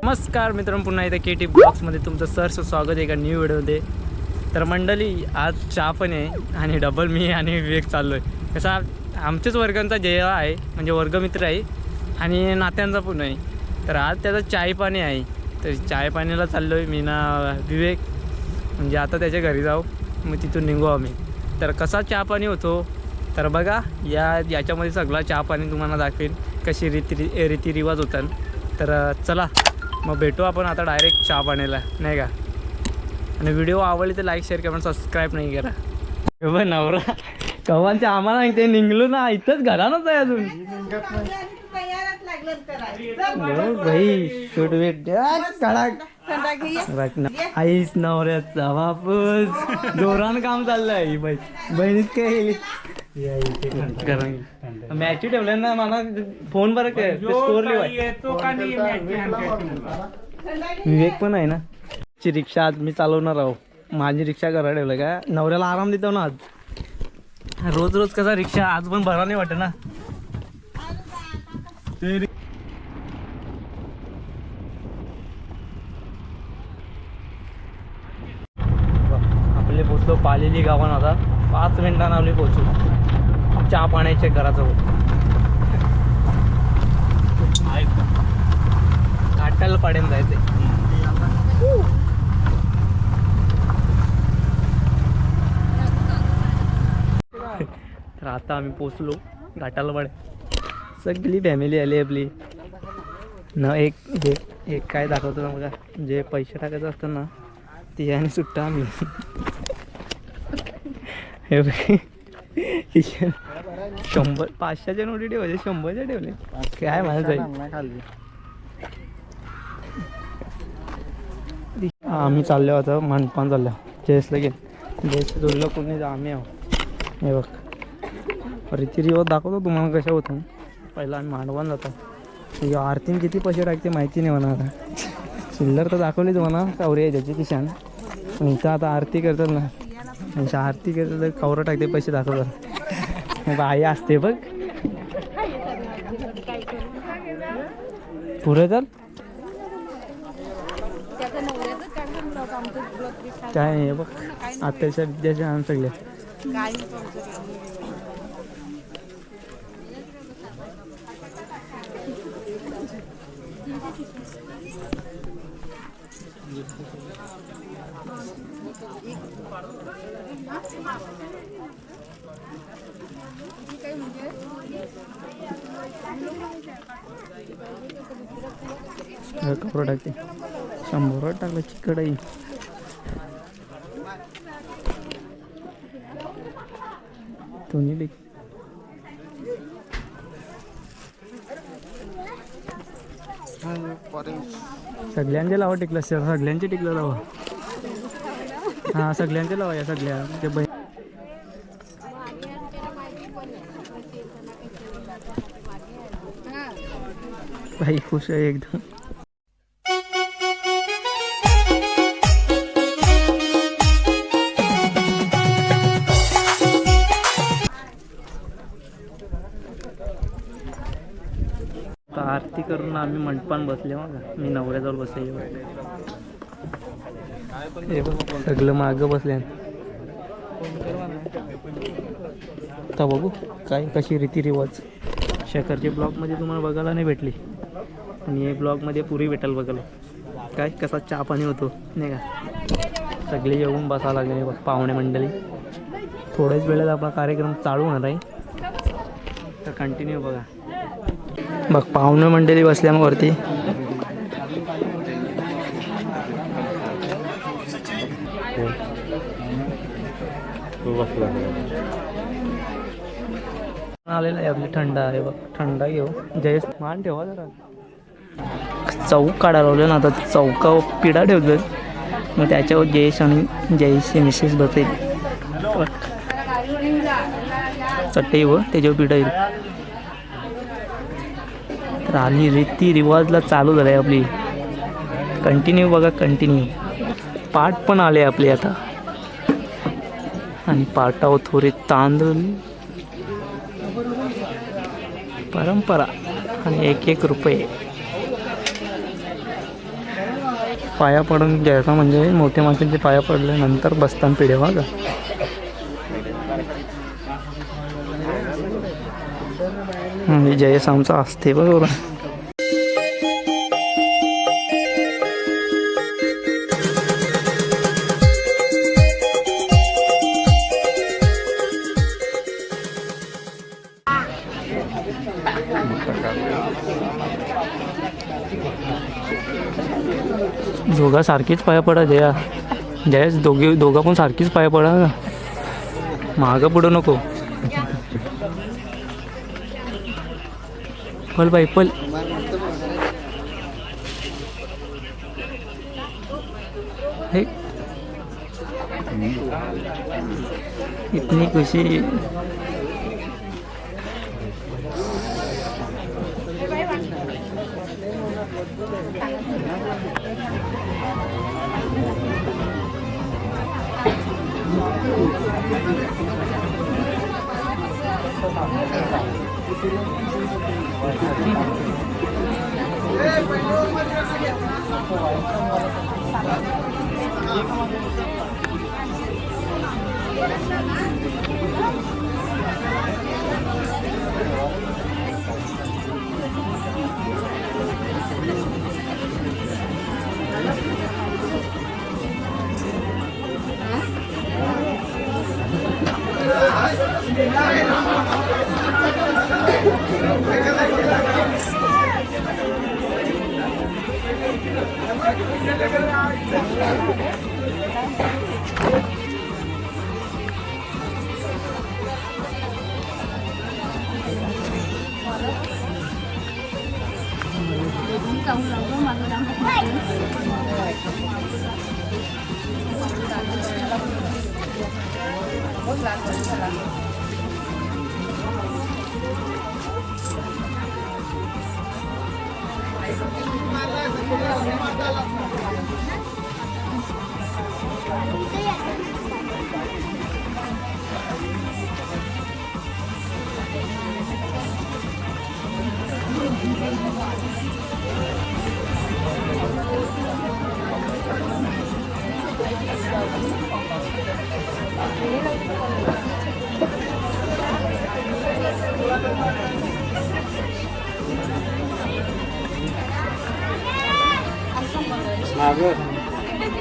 नमस्कार मित्रांनो, पुन्हा एकदा KT ब्लॉग्समध्ये तुमचं सहर्ष स्वागत आहे एका न्यू व्हिडिओमध्ये. तर मंडळी, आज चहा पण आहे आणि डबल मी आणि विवेक चाललो आहे. कसा आमच्याच वर्गांचा जय आहे, म्हणजे वर्गमित्र आहे आणि नात्यांचा पण आहे. तर आज त्याचा चाय पाणी आहे. तर चाय पाणीला चाललो आहे मी ना विवेक. म्हणजे आता त्याच्या घरी जाऊ, मग तिथून निघू आम्ही. तर कसा चहा पाणी होतो तर बघा, याच्यामध्ये सगळा चहा पाणी तुम्हाला दाखवेन, कशी रीतिरिवाज होतात. तर चला मग भेटू आपण आता डायरेक्ट चहा पाण्याला, नाही का. आणि व्हिडिओ आवडली तर लाईक शेअर कमेंट सबस्क्राईब नाही करा. बघ नवरा कवांच्या आम्हाला ते निघलो ना, इथंच घरानच आहे अजून. भाई शूट वेट आईस नवऱ्याचा वापस जोरान काम चाललंय. बहिणीत काय मॅच ठेवलं ना, मला फोन बरं काय स्कोर विवेक पण आहे ना. रिक्षा आज मी चालवणार आहो. माझी रिक्षा घरा ठेवलं का, नवऱ्याला आराम देतो ना आज. रोज रोज कसा रिक्षा आज पण बरा नाही वाटत ना. आपले पोचलो पालेली गावान. आता 5 मिनिटांना आपले पोचू चहा पाण्याच्या घराजवळ. घाटाला पाड्यान जायचंय. तर आता आम्ही पोचलो घाटाला पाड्या. सगळी फॅमिली आली आपली ना. एक काय दाखवतो ना बघा, जे पैसे टाकायचं असतं ना ते आणि सुट्टा आम्ही. हे बघ 100 500च्या नोटी ठेवायचे, 100च्या ठेवले काय म्हणायचं. आम्ही चाललो आता मांडपान चाललो. जयसला गेल जयस जोडलं कोणी जा आम्ही आहो. हे बघ रीतिरिवाज दाखवतो तुम्हाला कशा होतं. पहिला आम्ही मांडवान जातो. आरतीने किती पैसे टाकते माहिती नाही म्हणा. आता चिल्लर तर दाखवली तुम्हाला, कावरी आहे त्याची किशान. पण इथं आता आरती करतात ना, आरती करतात तर कावरं टाकते पैसे दाखवतात. मग आई असते बघ पुढे चल. काय नाही बघ आताच्या विद्याच्या आण सगळ्या. कपडा टाकते 100 टाकलं चिकडाई. तुम्ही सगळ्यांचे लावा टिकलं, सगळ्यांचे टिकलं लावा. हा सगळ्यांचे लावा या सगळ्या ते भाई खुश आहे एकदम. आरती करून आम्ही मंडपान बसले. मग मी नवऱ्याजवळ बसले. सगळं मागं बसले. आता बघू काय कशी रीतिरिवाज. शेखरच्या ब्लॉगमध्ये तुम्हाला बघायला नाही भेटली, आणि हे ब्लॉगमध्ये पुरी भेटायला बघायला. काय कसा चहा पाणी होतो नाही का. सगळे येऊन बसायला लागले बघ पाहुणे मंडळी. थोड्याच वेळेत आपला कार्यक्रम चालू होणार आहे, तर कंटिन्यू बघा. बघ पाहुणे मंडळी बसल्या मग वरती. आलेला आहे आपली थंडा आहे बघ. थंडा घेऊ. जयस मान ठेवा जरा. चौक काढायला लावलं ना, आता चौका पिढा ठेवतो. मग त्याच्यावर जयेश आणि जयेशचे मिसेस बसेल. चटई व त्याच्यावर पिढा येईल. तर आली रीतिरिवाजला चालू झालं आहे आपली. कंटिन्यू बघा, कंटिन्यू पाठ पण आले आपले आता. आणि पाटाव थोडे तांदूळ, परंपरा आणि 1-1 रुपये. पाया पडून घ्यायचा म्हणजे मोठ्या माणसांचे पाया पडल्यानंतर बसताना पिढे बघा. म्हणजे जयस आमचा असते बरोबर. दोघा सारखीच पाया पडा जया. जयस दोघा पण सारखीच पाया पडा, मागं पुढं नको. पल बाई पल. हे इतनी खुशी.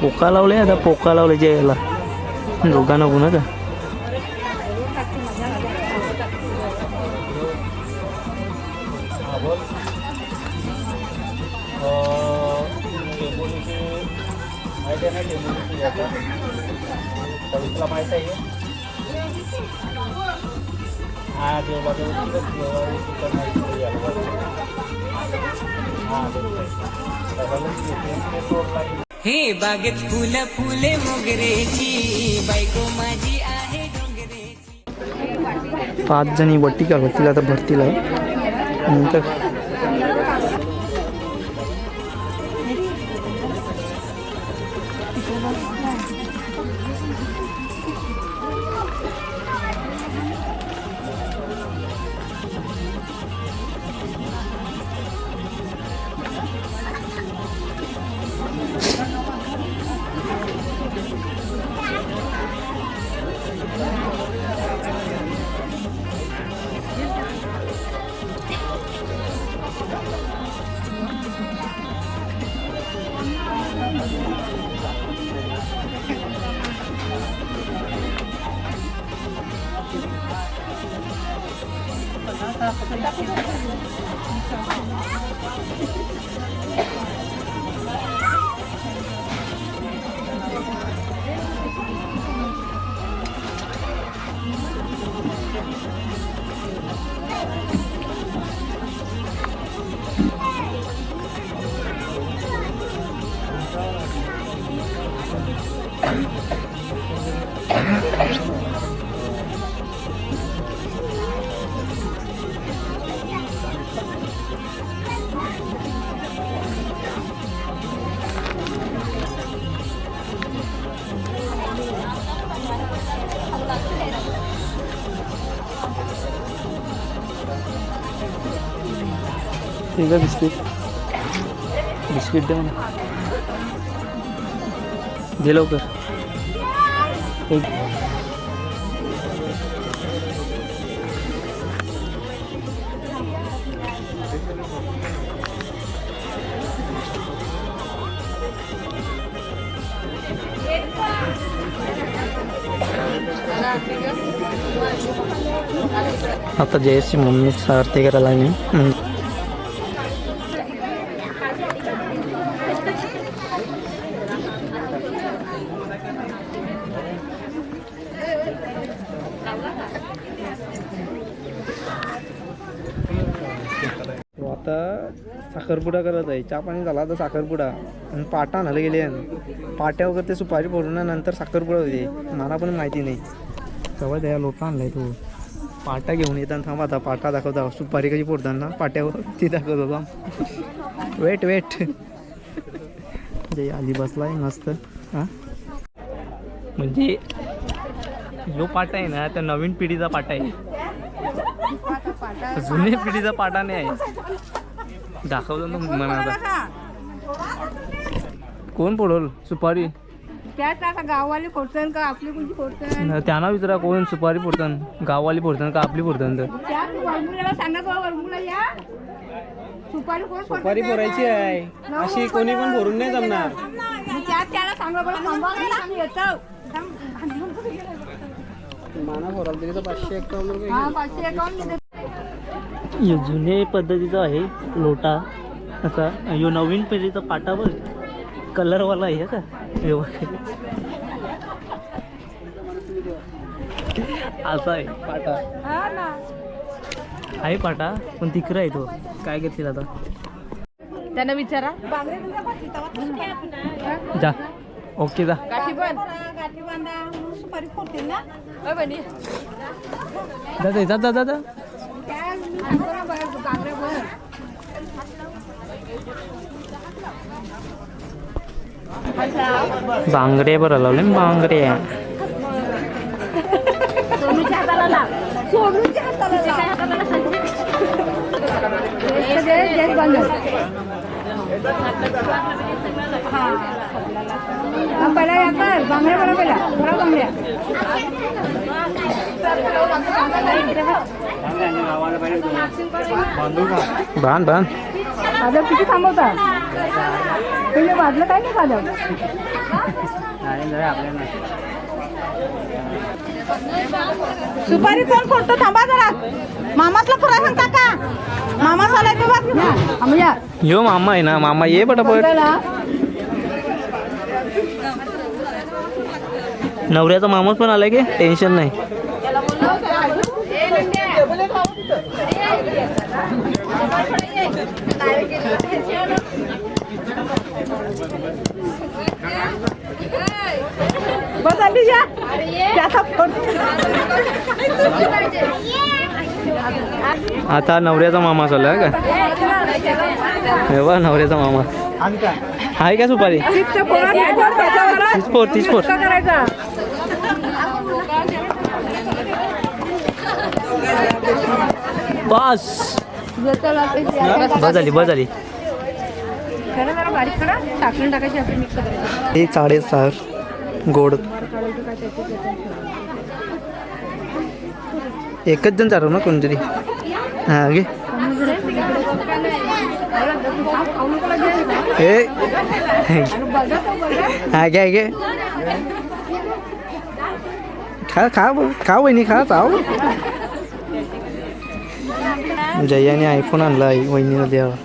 पोका लावले आता, पोका लावले जे याला दोघांना गुन्हा का. हे बागेत फुलं फुले मोगरेची, बायको माझी आहे डोंगरेची. 5 जणी वट्टी का भरतील आता भरतील आहे नंतर. ठीक आहे बिस्किट देऊ ना दे लवकर एक आता जयची मम्मी आरती करायला नाही आता साखरपुडा करत आहे चहा पाणी झाला आता साखरपुडा आणि पाटा आणायला गेले पाट्या वगैरे ते सुपारी फोडून नंतर साखरपुडा होते मला पण माहिती नाही सवय त्या लोटा आणलाय तो पाटा घेऊन येताना थांब आता पाटा दाखवता सुपारी कशी फोडताना पाट्यावर ती दाखवत होता वेट जय आली बसलाय मस्त हां म्हणजे जो पाटा आहे ना त्या नवीन पिढीचा पाटा आहे जुन्या पिढीचा पाटा नाही आहे दाखवतो ना मला आता कोण फोडल सुपारी गाववाले फोडतात का आपली कोणती फोडतात त्यांना विचारा कोण सुपारी फोडतात गाववाली फोडतात का आपली फोडतात तर सुपारी कोण सुपारी फोडायची आहे अशी कोणी पण फोडून नाही जमणार त्याला सांगा बरं माना फोडाल तरी तर 551 हा 551 जुने पद्धतीचा आहे लोटा असा यो नवीन पिढीचा पाटा बघ कलरवाला आहे का असा आहे पाटा आहे पाटा पण तिकडं आहे तो काय घेतील आता त्यांना विचारा जा ओके जा गाठी बांधा सुपारी फोडतील ना जा बांगडे बरं लावले बांगडे पहिला याचा बांगड्या बरा पहिला बरा बांगड्या बांध आता किती थांबवता तुम्ही वाजलं काय नाही खालं सुपारी कोण फोडतो थांबा जरा मामासला पुरा सांगता का मामा आलाय तो बघ यो मामा आहे ना मामा ये पटापट नवऱ्याचा मामाच पण आलाय की टेन्शन नाही आता नवऱ्याचा मामा चालला का हे बघ नवऱ्याचा मामा आहे का सुपारी तीच फोर बस झाली टाकून टाकायची आपण मिक्स करायचं हे 6.5 गोड एकच जण चालू ना कोणतरी हा घे हा घे खा वहिनी खा चाव जयाने आयफोन आणला वहिनीला द्यावा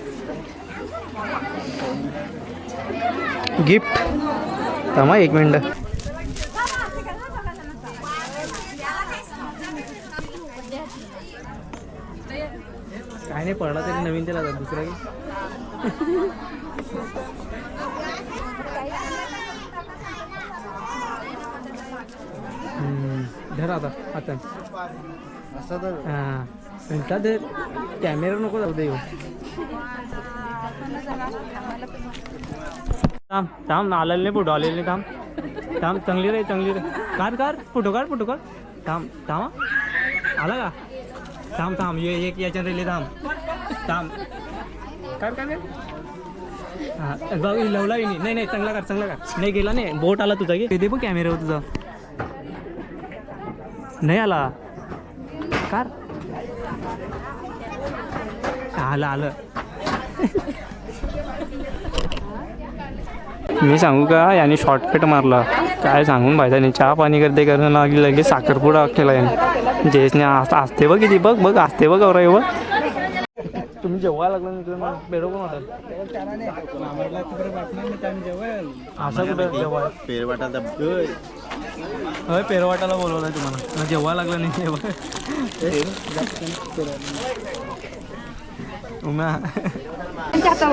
गिफ्ट थांबा 1 मिनिट काय नाही पडला तरी नवीन त्याला दुसरा धर आता हां धर कॅमेरा नको जाऊ दे थांब आलेलं नाही फोटो आलेले नाही थांब चांगली रे कार फोटो काढ थांब आला का थांब ये एक याच्यात रेले थांब हां बघ लवला नाही नाही चांगला कर नाही गेला नाही बोट आला तुझा की ते बघ कॅमेरावर तुझा नाही आला कार आलं मी सांगू का याने शॉर्टकट मारला काय सांगून पाहिजे नाही चहा पाणी करते करणं लागली लगेच साखरपुडा केला याने जेसने असते बघ किती बघ असते बघ गौरा एवढं तुम्ही जेव्हा लागलं तुला बेडो पण वाटेल असं कुठं जेव्हा पेरवाटाला बोलवलं तुम्हाला जेव्हा लागलं नाही तेव्हा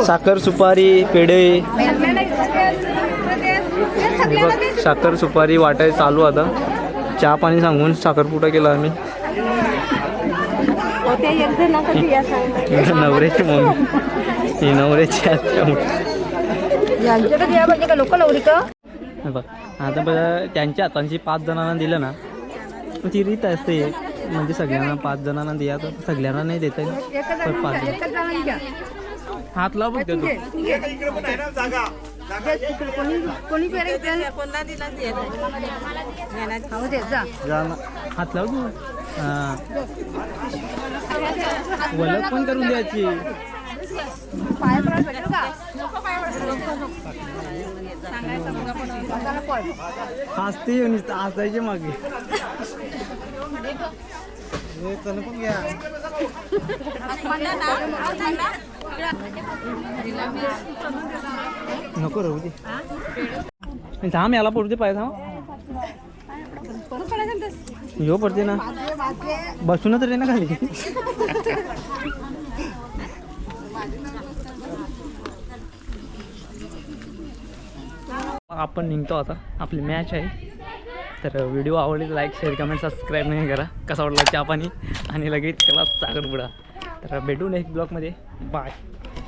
साखर सुपारी पेढे साखर सुपारी वाटाय चालू आता चहा पाणी सांगून साखरपुडा केला आम्ही नवऱ्याची मम्मी ही नवऱ्याची बघ आता बघा त्यांच्या हातांची 5 जणांना दिलं ना ती रीत असते म्हणजे सगळ्यांना 5 जणांना द्या तर सगळ्यांना नाही देता येईल 5 जण हात लाव बघ तू हात लाव तू हां वलक पण करून द्यायची हसते हसायचे मागे नको रू दे थांब याला पडते पाय थांब यो पडते ना बसून तर ना खाली आपण निघतो आता आपली मॅच आहे तर व्हिडिओ आवडले लाईक शेअर कमेंट सबस्क्राईब नाही करा कसा वाटला चहा पाणी आणि लगेच केला साखरपुडा तर भेटू नेक्स्ट ब्लॉगमध्ये बाय